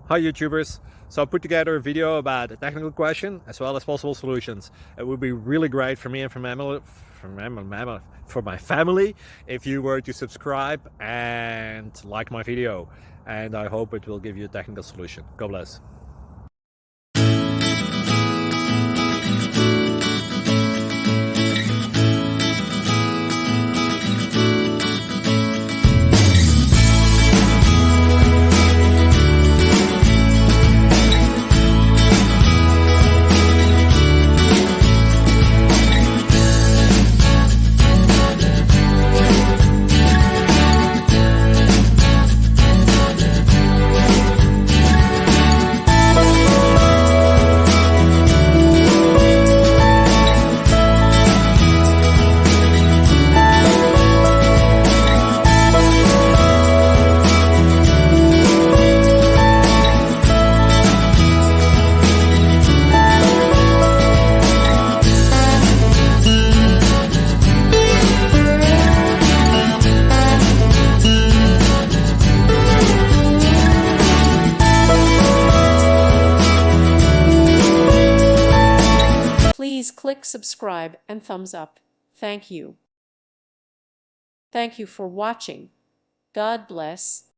Hi YouTubers! So I put together a video about a technical question as well as possible solutions. It would be really great for me and for my family if you were to subscribe and like my video. And I hope it will give you a technical solution. God bless. Please click subscribe and thumbs up. Thank you. Thank you for watching. God bless.